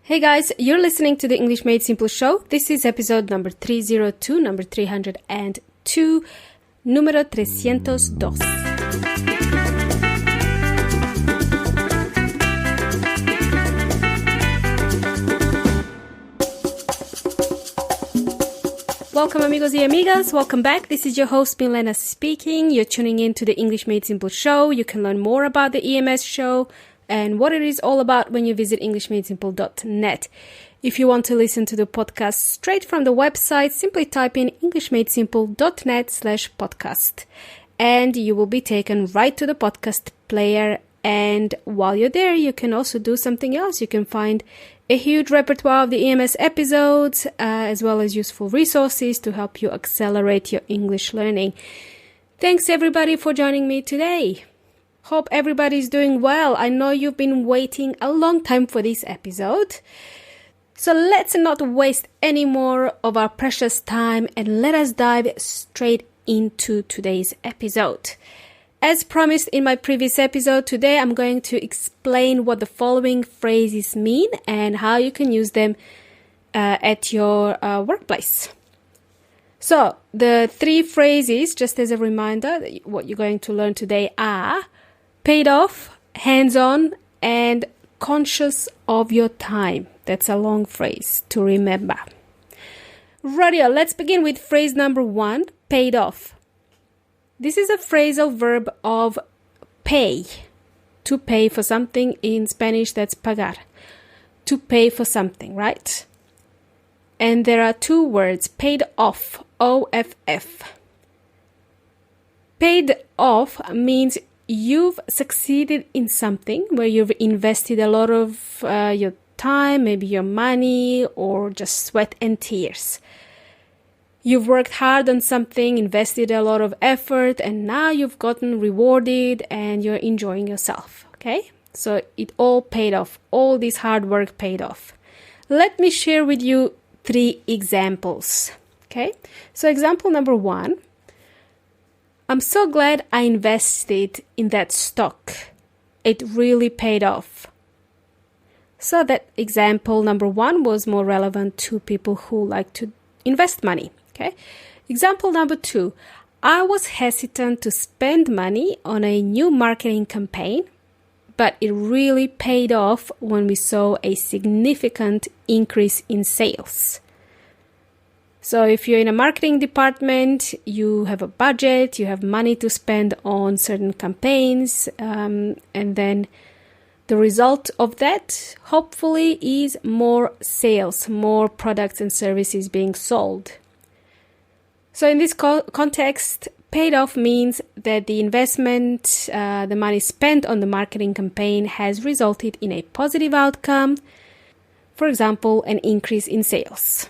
Hey guys, you're listening to the English Made Simple show. This is episode number 302, number 302, número 302. Welcome amigos y amigas, welcome back. This is your host Milena speaking. You're tuning in to the English Made Simple show. You can learn more about the EMS show and what it is all about when you visit englishmadesimple.net. If you want to listen to the podcast straight from the website, simply type in englishmadesimple.net/podcast and you will be taken right to the podcast player. And while you're there, you can also do something else. You can find a huge repertoire of the EMS episodes, as well as useful resources to help you accelerate your English learning. Thanks everybody for joining me today. Hope everybody's doing well. I know you've been waiting a long time for this episode. So let's not waste any more of our precious time and let us dive straight into today's episode. As promised in my previous episode, today I'm going to explain what the following phrases mean and how you can use them at your workplace. So the three phrases, just as a reminder, what you're going to learn today are paid off, hands-on, and conscious of your time. That's a long phrase to remember. Rightio, let's begin with phrase number 1, paid off. This is a phrasal verb of pay. To pay for something. In Spanish, that's pagar. To pay for something, right? And there are two words, paid off, O-F-F. Paid off means you've succeeded in something where you've invested a lot of your time, maybe your money, or just sweat and tears. You've worked hard on something, invested a lot of effort, and now you've gotten rewarded and you're enjoying yourself, okay? So it all paid off. All this hard work paid off. Let me share with you 3 examples, okay? So example number 1. I'm so glad I invested in that stock. It really paid off. So that example number 1 was more relevant to people who like to invest money. Okay. Example number 2. I was hesitant to spend money on a new marketing campaign, but it really paid off when we saw a significant increase in sales. So if you're in a marketing department, you have a budget, you have money to spend on certain campaigns, and then the result of that, hopefully, is more sales, more products and services being sold. So in this context, paid off means that the investment, the money spent on the marketing campaign has resulted in a positive outcome. For example, an increase in sales.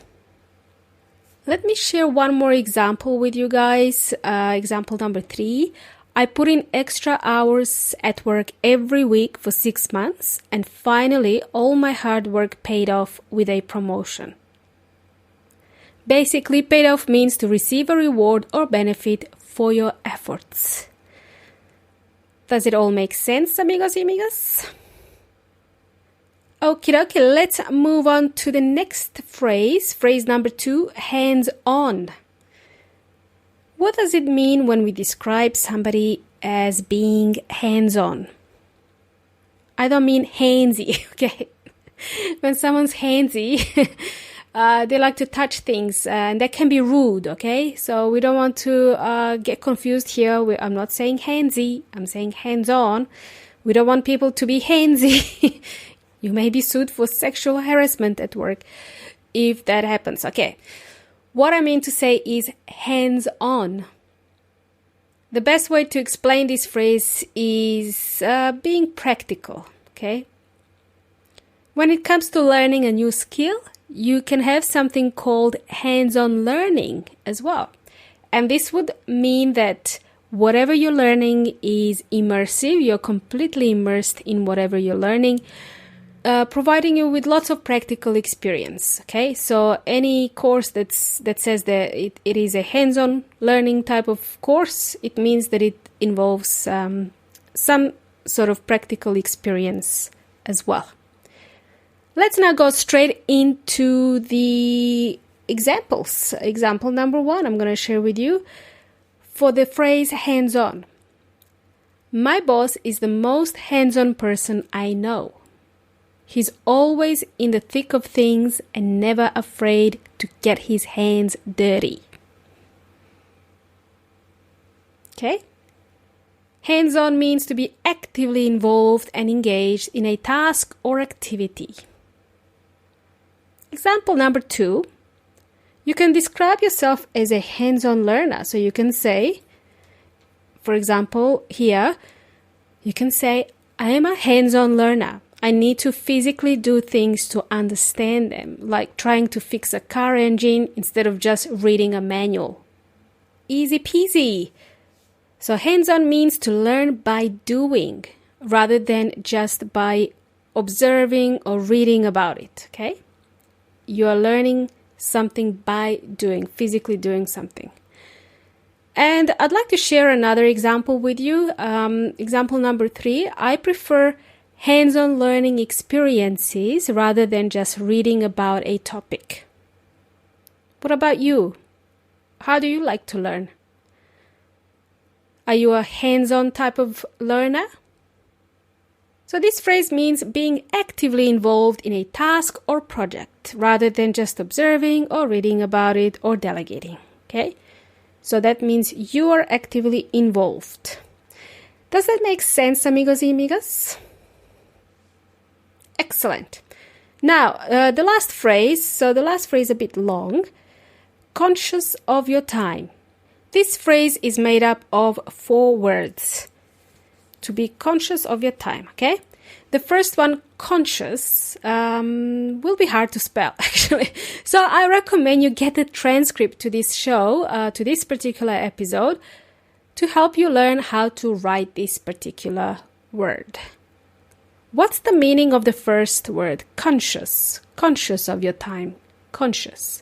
Let me share one more example with you guys. Example number 3. I put in extra hours at work every week for 6 months, and finally all my hard work paid off with a promotion. Basically, paid off means to receive a reward or benefit for your efforts. Does it all make sense, amigos y amigas? Okie dokie, let's move on to the next phrase. Phrase number 2, hands-on. What does it mean when we describe somebody as being hands-on? I don't mean handsy, okay? When someone's handsy, they like to touch things, and that can be rude, okay? So we don't want to get confused here. I'm not saying handsy, I'm saying hands-on. We don't want people to be handsy. You may be sued for sexual harassment at work if that happens, okay? What I mean to say is hands-on. The best way to explain this phrase is being practical, okay? When it comes to learning a new skill, you can have something called hands-on learning as well. And this would mean that whatever you're learning is immersive. You're completely immersed in whatever you're learning, providing you with lots of practical experience. Okay, so any course that says that it is a hands-on learning type of course, it means that it involves some sort of practical experience as well. Let's now go straight into the examples. Example number 1, I'm going to share with you for the phrase hands-on. My boss is the most hands-on person I know. He's always in the thick of things and never afraid to get his hands dirty. Okay? Hands-on means to be actively involved and engaged in a task or activity. Example number 2. You can describe yourself as a hands-on learner. So you can say, for example, here, you can say, I am a hands-on learner. I need to physically do things to understand them, like trying to fix a car engine instead of just reading a manual. Easy peasy. So hands-on means to learn by doing rather than just by observing or reading about it, okay? You are learning something by doing, physically doing something. And I'd like to share another example with you. Example number 3, I prefer hands-on learning experiences rather than just reading about a topic. What about you? How do you like to learn? Are you a hands-on type of learner? So this phrase means being actively involved in a task or project rather than just observing or reading about it or delegating. Okay? So that means you are actively involved. Does that make sense, amigos y amigas? Excellent. Now, the last phrase. So the last phrase is a bit long. Conscious of your time. This phrase is made up of 4 words. To be conscious of your time, okay? The first one, conscious, will be hard to spell, actually. So I recommend you get the transcript to this show, to this particular episode, to help you learn how to write this particular word. What's the meaning of the first word, conscious? Conscious of your time, conscious.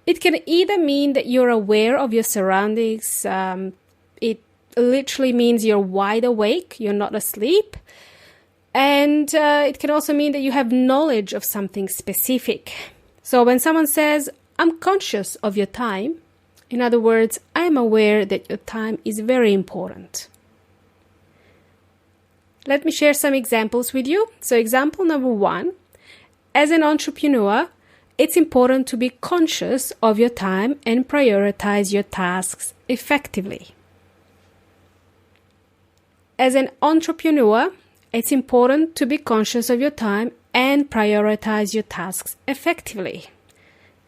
It can either mean that you're aware of your surroundings. It literally means you're wide awake, you're not asleep. And it can also mean that you have knowledge of something specific. So when someone says, I'm conscious of your time, in other words, I am aware that your time is very important. Let me share some examples with you. So example number 1, as an entrepreneur, it's important to be conscious of your time and prioritize your tasks effectively. As an entrepreneur, it's important to be conscious of your time and prioritize your tasks effectively.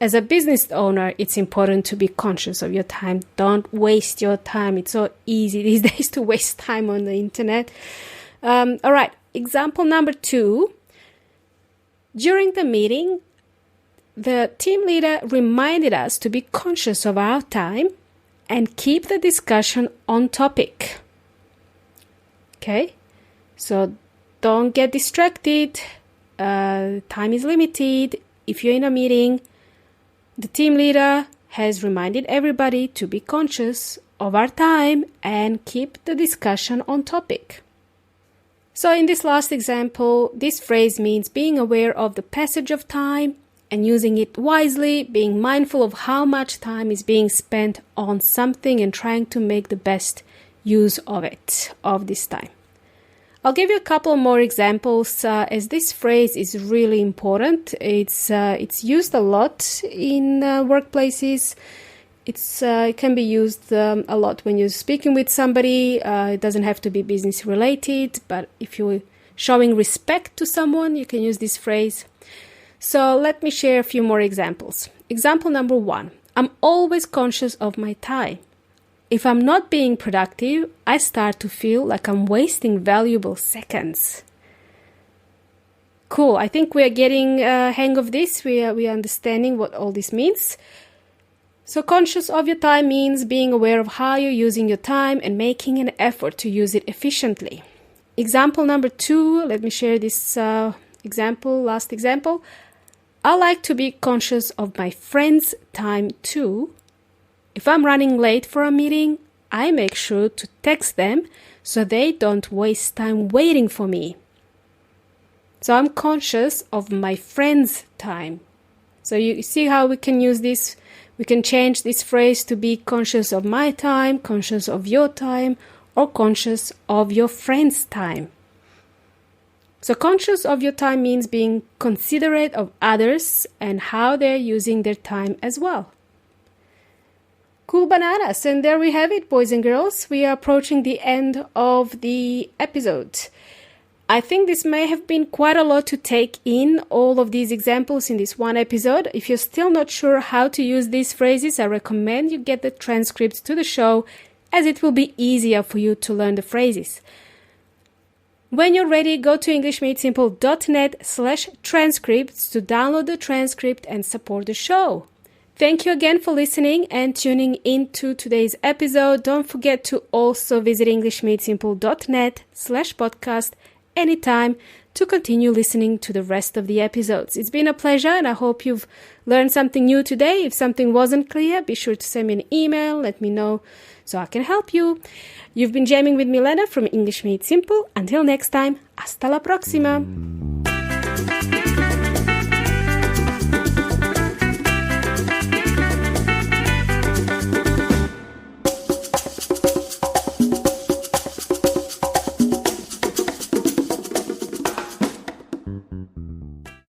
As a business owner, it's important to be conscious of your time. Don't waste your time. It's so easy these days to waste time on the internet. All right, example number 2. During the meeting, the team leader reminded us to be conscious of our time and keep the discussion on topic. Okay, so don't get distracted. Time is limited. If you're in a meeting, the team leader has reminded everybody to be conscious of our time and keep the discussion on topic. So in this last example, this phrase means being aware of the passage of time and using it wisely, being mindful of how much time is being spent on something and trying to make the best use of it, of this time. I'll give you a couple more examples as this phrase is really important. It's used a lot in workplaces. It can be used a lot when you're speaking with somebody. It doesn't have to be business related, but if you're showing respect to someone, you can use this phrase. So let me share a few more examples. Example number 1, I'm always conscious of my time. If I'm not being productive, I start to feel like I'm wasting valuable seconds. Cool. I think we are getting a hang of this. We are understanding what all this means. So conscious of your time means being aware of how you're using your time and making an effort to use it efficiently. Example number 2, let me share this last example. I like to be conscious of my friends' time too. If I'm running late for a meeting, I make sure to text them so they don't waste time waiting for me. So I'm conscious of my friend's time. So you see how we can use this. We can change this phrase to be conscious of my time, conscious of your time, or conscious of your friend's time. So conscious of your time means being considerate of others and how they're using their time as well. Cool bananas. And there we have it, boys and girls. We are approaching the end of the episode. I think this may have been quite a lot to take in, all of these examples in this one episode. If you're still not sure how to use these phrases, I recommend you get the transcripts to the show, as it will be easier for you to learn the phrases. When you're ready, go to englishmadesimple.net/transcripts to download the transcript and support the show. Thank you again for listening and tuning into today's episode. Don't forget to also visit englishmadesimple.net/podcast anytime to continue listening to the rest of the episodes. It's been a pleasure, and I hope you've learned something new today. If something wasn't clear, be sure to send me an email, let me know so I can help you. You've been jamming with Milena from English Made Simple. Until next time, hasta la próxima!